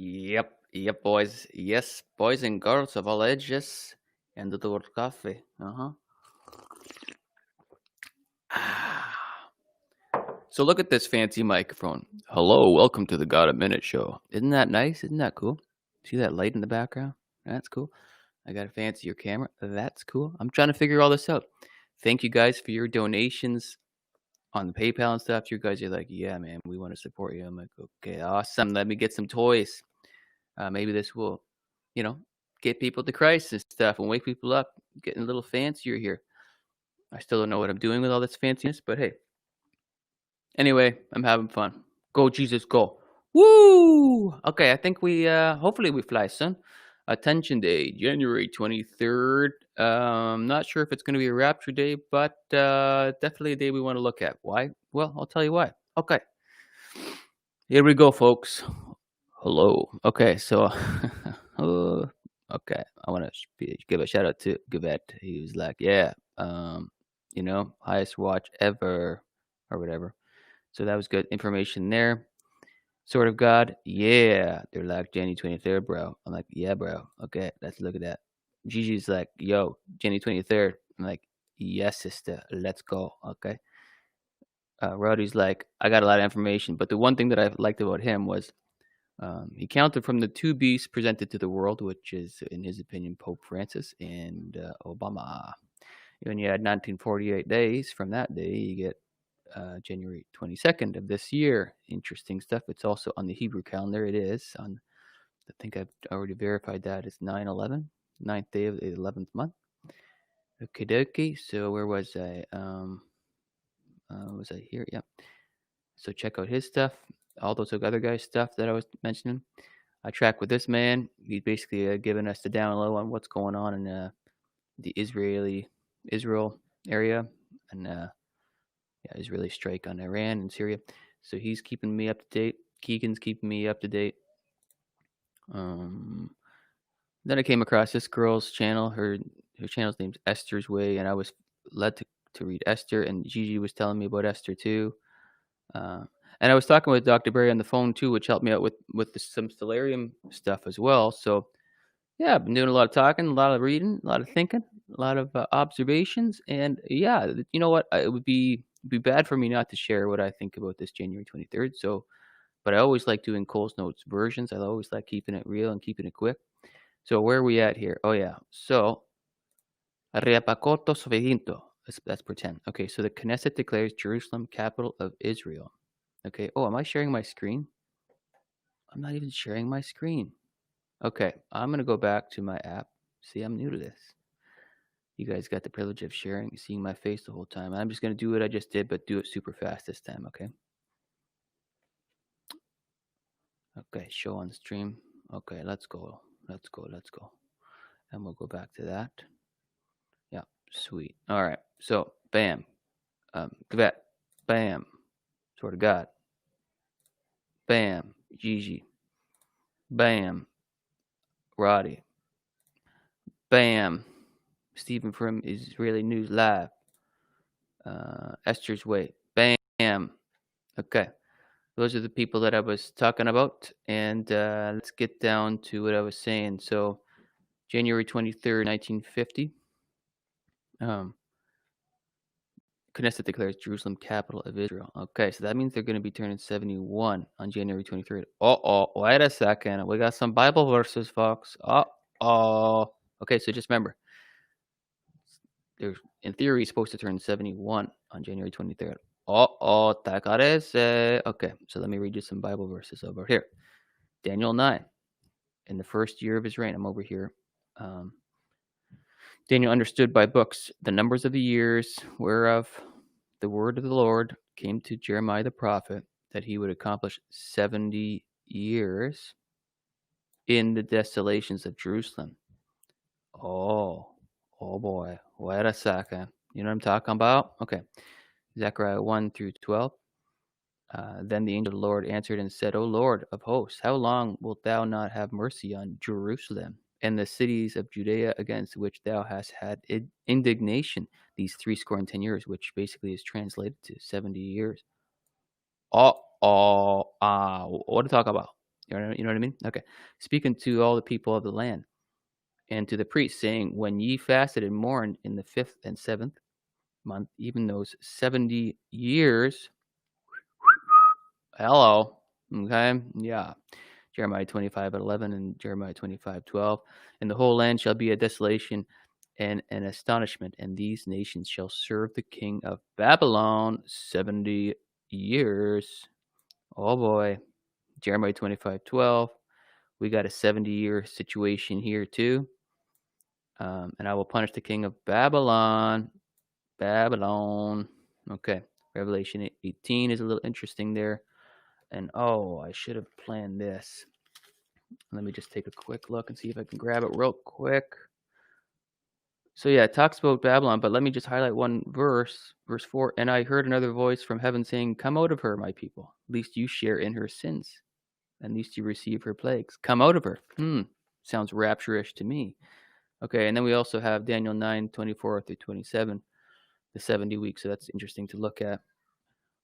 Yep, boys. Yes, boys and girls of all ages. And the word coffee. So look at this fancy microphone. Hello, welcome to the Got a Minute show. Isn't that nice? Isn't that cool? See that light in the background? That's cool. I got a fancier camera. That's cool. I'm trying to figure all this out. Thank you guys for your donations on the PayPal and stuff. You guys are like, yeah, man, we want to support you. I'm like, okay, awesome. Let me get some toys. Maybe this will, get people to Christ and stuff and wake people up, getting a little fancier here. I still don't know what I'm doing with all this fanciness, but hey. Anyway, I'm having fun. Go, Jesus, go. Woo! Okay, I think hopefully we fly soon. Attention Day, January 23rd. Not sure if it's going to be a rapture day, but definitely a day we want to look at. Why? Well, I'll tell you why. Okay. Here we go, folks. Hello. Okay, so okay, I want to give a shout out to Gavet. He was like, "Yeah, highest watch ever, or whatever." So that was good information there. Sort of God, yeah. They're like January 23rd, bro. I'm like, yeah, bro. Okay, let's look at that. Gigi's like, yo, January 23rd. I'm like, yes, sister. Let's go. Okay. Roddy's like, I got a lot of information, but the one thing that I liked about him was he counted from the two beasts presented to the world, which is, in his opinion, Pope Francis and Obama. When you add 1948 days from that day, you get January 22nd of this year. Interesting stuff. It's also on the Hebrew calendar. It is on, I think I've already verified that. It's 9/11, 9th day of the 11th month. Okie dokie. So where was I? Was I here? Yep. So check out his stuff. All those other guys' stuff that I was mentioning. I track with this man. He's basically giving us the down low on what's going on in the Israel area and Israeli strike on Iran and Syria. So he's keeping me up to date. Keegan's keeping me up to date. Then I came across this girl's channel. Her channel's name's Esther's Way, and I was led to read Esther, and Gigi was telling me about Esther too. And I was talking with Dr. Barry on the phone too, which helped me out with some stellarium stuff as well. So yeah, I've been doing a lot of talking, a lot of reading, a lot of thinking, a lot of observations, and yeah, you know what? It would be bad for me not to share what I think about this January 23rd. So, but I always like doing Cole's Notes versions. I always like keeping it real and keeping it quick. So where are we at here? Oh yeah, so Reapakoto Sovehinto. Let's pretend. Okay, so the Knesset declares Jerusalem capital of Israel. Okay. Oh, am I sharing my screen? I'm not even sharing my screen. Okay, I'm going to go back to my app. See, I'm new to this. You guys got the privilege of seeing my face the whole time. I'm just going to do what I just did, but do it super fast this time, okay? Okay, show on stream. Okay, let's go. And we'll go back to that. Yeah, sweet. All right, so, bam. Gavet. Bam. Sort of God. Bam. Gigi. Bam. Roddy. Bam. Stephen from Israeli News Live. Esther's Way. Bam. Okay. Those are the people that I was talking about. And let's get down to what I was saying. So, January 23rd, 1950. Knesset declares Jerusalem capital of Israel. Okay, so that means they're going to be turning 71 on January 23rd. Wait a second. We got some Bible verses, folks. Okay, so just remember, they're in theory supposed to turn 71 on January 23rd. Okay, so let me read you some Bible verses over here. Daniel 9. In the first year of his reign, I'm over here. Daniel understood by books the numbers of the years whereof the word of the Lord came to Jeremiah the prophet, that he would accomplish 70 years in the desolations of Jerusalem. Oh boy. Wait a second. You know what I'm talking about? Okay. Zechariah 1 through 12. Then the angel of the Lord answered and said, O Lord of hosts, how long wilt thou not have mercy on Jerusalem and the cities of Judea, against which thou hast had indignation these 70 years, which basically is translated to 70 years. What to talk about? You know what I mean? Okay. Speaking to all the people of the land and to the priests, saying, when ye fasted and mourned in the 5th and 7th month, even those 70 years. Hello. Okay. Yeah. Jeremiah 25:11 and Jeremiah 25:12. And the whole land shall be a desolation and an astonishment, and these nations shall serve the king of Babylon 70 years. Oh boy. Jeremiah 25:12. We got a 70-year situation here too. And I will punish the king of Babylon. Babylon. Okay. Revelation 18 is a little interesting there. And oh, I should have planned this. Let me just take a quick look and see if I can grab it real quick. So yeah, it talks about Babylon, but let me just highlight one verse, verse 4. And I heard another voice from heaven saying, come out of her, my people, lest you share in her sins, and lest you receive her plagues. Come out of her. Sounds rapturous to me. Okay, and then we also have Daniel 9:24 through 27, the 70 weeks. So that's interesting to look at.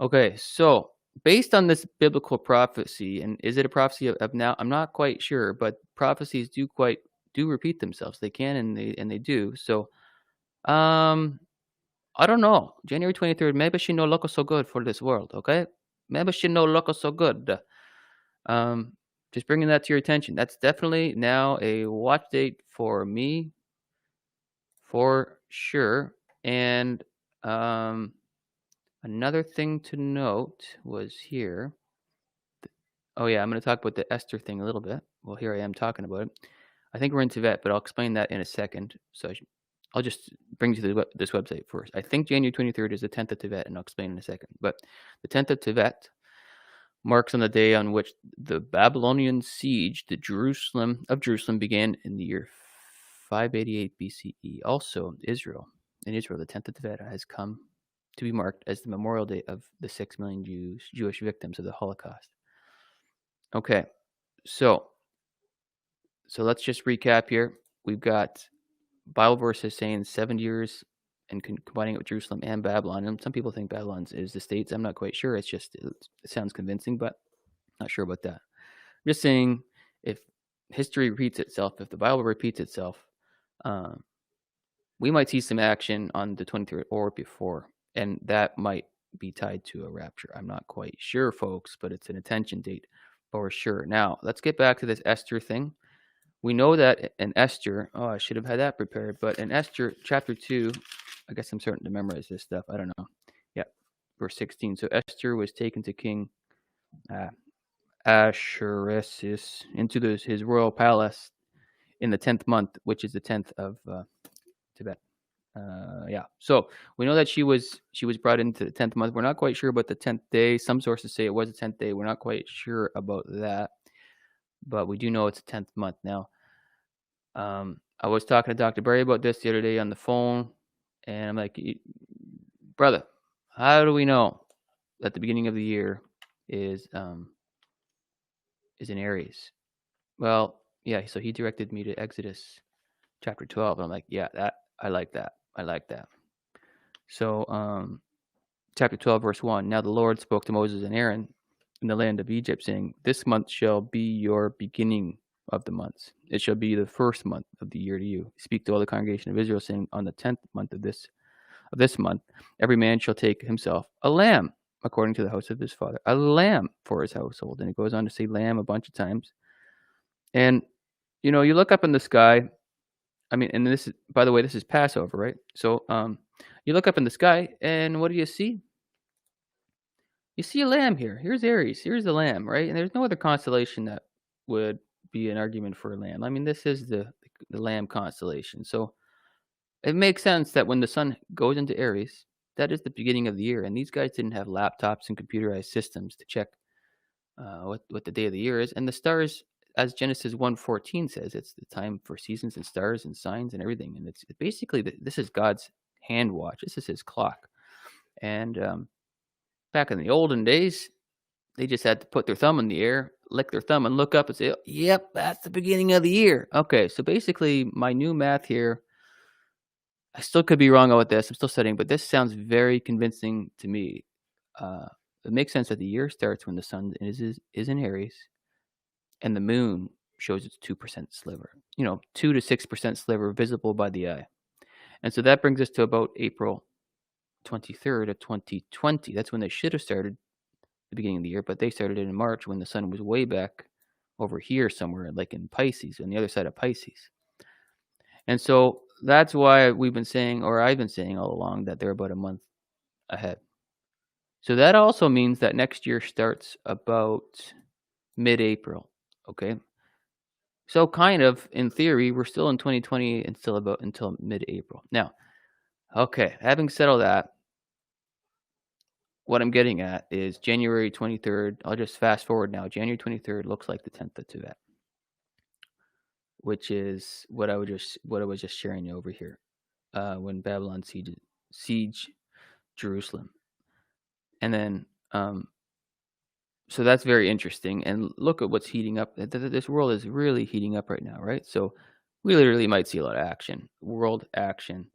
Okay, so based on this biblical prophecy, and is it a prophecy of now? I'm not quite sure, but prophecies do repeat themselves. They can and they do. So I don't know. January 23rd, maybe she no look so good for this world, okay? Maybe she no look so good. Just bringing that to your attention. That's definitely now a watch date for me, for sure. And another thing to note was here. Oh yeah, I'm going to talk about the Esther thing a little bit. Well, here I am talking about it. I think we're in Tibet, but I'll explain that in a second. So I'll just bring you to this website first. I think January 23rd is the 10th of Tibet, and I'll explain in a second. But the 10th of Tibet marks on the day on which the Babylonian siege of Jerusalem began in the year 588 BCE. Also, in Israel, the 10th of Tibet has come to be marked as the memorial day of the 6 million Jewish victims of the Holocaust. Okay, so let's just recap here. We've got Bible verses saying 7 years and combining it with Jerusalem and Babylon. And some people think Babylon is the states. I'm not quite sure. It sounds convincing, but not sure about that. I'm just saying, if history repeats itself, if the Bible repeats itself, we might see some action on the 23rd or before, and that might be tied to a rapture. I'm not quite sure, folks, but it's an attention date for sure. Now, let's get back to this Esther thing. We know that in Esther, I should have had that prepared, but in Esther chapter 2, I guess I'm starting to memorize this stuff. I don't know. Yeah, verse 16. So Esther was taken to King Ahasuerus into his royal palace in the 10th month, which is the 10th of Tibet. Yeah. So we know that she was brought into the 10th month. We're not quite sure about the 10th day. Some sources say it was the 10th day. We're not quite sure about that, but we do know it's the 10th month now. I was talking to Dr. Barry about this the other day on the phone, and I'm like, brother, how do we know that the beginning of the year is in Aries? Well, yeah, so he directed me to Exodus chapter 12. And I'm like, yeah, I like that. So chapter 12, verse 1. Now the Lord spoke to Moses and Aaron in the land of Egypt, saying, this month shall be your beginning of the months. It shall be the first month of the year to you. Speak to all the congregation of Israel, saying, on the 10th month of this month, every man shall take himself a lamb according to the house of his father, a lamb for his household. And it goes on to say lamb a bunch of times. And, you look up in the sky. I mean, and this is, by the way, this is Passover, right? So you look up in the sky, and what do you see? You see a lamb here. Here's Aries. Here's the lamb, right? And there's no other constellation that would be an argument for a lamb. I mean, this is the lamb constellation. So it makes sense that when the sun goes into Aries, that is the beginning of the year. And these guys didn't have laptops and computerized systems to check what the day of the year is. And the stars, as Genesis 1:14 says, it's the time for seasons and stars and signs and everything. And it's basically, this is God's hand watch. This is his clock. And back in the olden days, they just had to put their thumb in the air, lick their thumb, and look up and say, yep, that's the beginning of the year. Okay, so basically my new math here, I still could be wrong about this. I'm still studying, but this sounds very convincing to me. It makes sense that the year starts when the sun is in Aries, and the moon shows its 2% sliver. 2 to 6% sliver visible by the eye. And so that brings us to about April 23rd of 2020. That's when they should have started the beginning of the year, but they started it in March when the sun was way back over here somewhere, like in Pisces, on the other side of Pisces. And so that's why we've been saying, or I've been saying all along, that they're about a month ahead. So that also means that next year starts about mid-April, okay? So kind of, in theory, we're still in 2020 and still about until mid-April. Now, okay, having said all that, what I'm getting at is January 23rd. I'll just fast forward now. January 23rd looks like the 10th of Tevet, which is what I was just sharing you over here, when Babylon siege Jerusalem, and then so that's very interesting. And look at what's heating up. This world is really heating up right now, right? So we literally might see a lot of action, world action,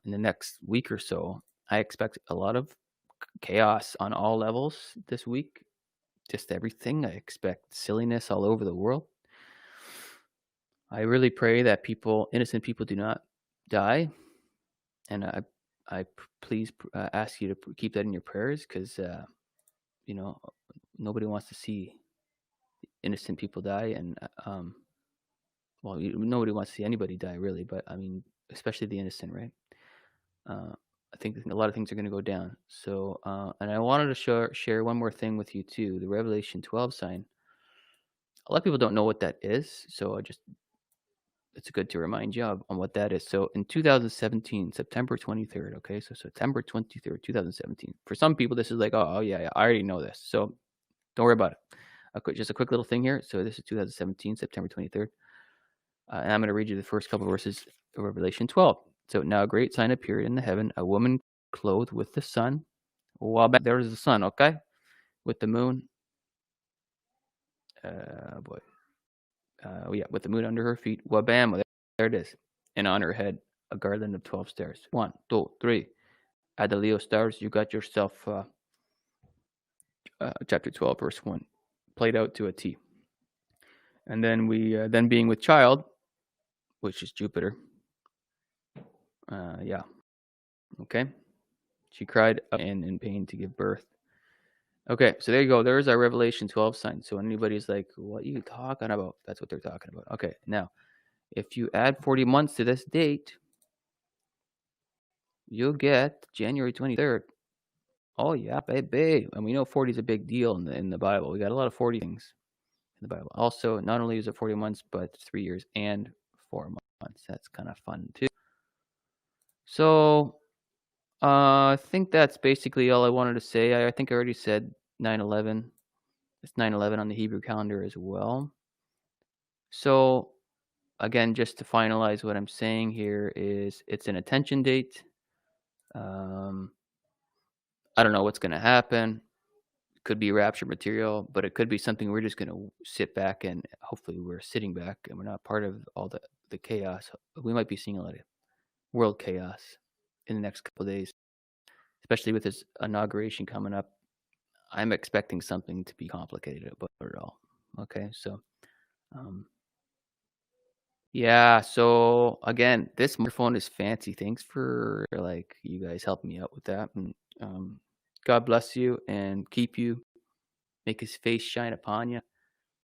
in the next week or so. I expect a lot of chaos on all levels this week. Just everything. I expect silliness all over the world. I really pray that innocent people, do not die, and I please ask you to keep that in your prayers, because nobody wants to see innocent people die, and nobody wants to see anybody die, really, but I mean, especially the innocent, right? I think a lot of things are going to go down. So, and I wanted to share one more thing with you too. The Revelation 12 sign. A lot of people don't know what that is, so it's good to remind you on what that is. So in 2017, September 23rd, okay, so September 23rd, 2017. For some people, this is like, oh yeah, I already know this. So don't worry about it. Just a quick little thing here. So this is 2017, September 23rd. And I'm going to read you the first couple of verses of Revelation 12. So now a great sign appeared in the heaven, a woman clothed with the sun. Well, back there's the sun, okay? With the moon. With the moon under her feet. Wabam, there it is. And on her head, a garland of 12 stars. 1, 2, 3. Add the Leo stars. You got yourself chapter 12, verse 1. Played out to a T. And then then being with child, which is Jupiter. Okay. She cried and in pain to give birth. Okay, so there you go. There's our Revelation 12 sign. So anybody's like, what are you talking about? That's what they're talking about. Okay, now, if you add 40 months to this date, you'll get January 23rd. Oh, yeah, baby. And we know 40 is a big deal in the Bible. We got a lot of 40 things in the Bible. Also, not only is it 40 months, but 3 years and 4 months. That's kind of fun, too. So, I think that's basically all I wanted to say. I think I already said 9/11. It's 9/11 on the Hebrew calendar as well. So, again, just to finalize what I'm saying here is it's an attention date. I don't know what's going to happen. It could be rapture material, but it could be something we're just going to sit back, and hopefully we're sitting back and we're not part of all the chaos. We might be seeing a lot of world chaos in the next couple of days, especially with this inauguration coming up. I'm expecting something to be complicated about it all. Okay, so yeah, so again, this microphone is fancy. Thanks for you guys helping me out with that. And God bless you and keep you, make his face shine upon you.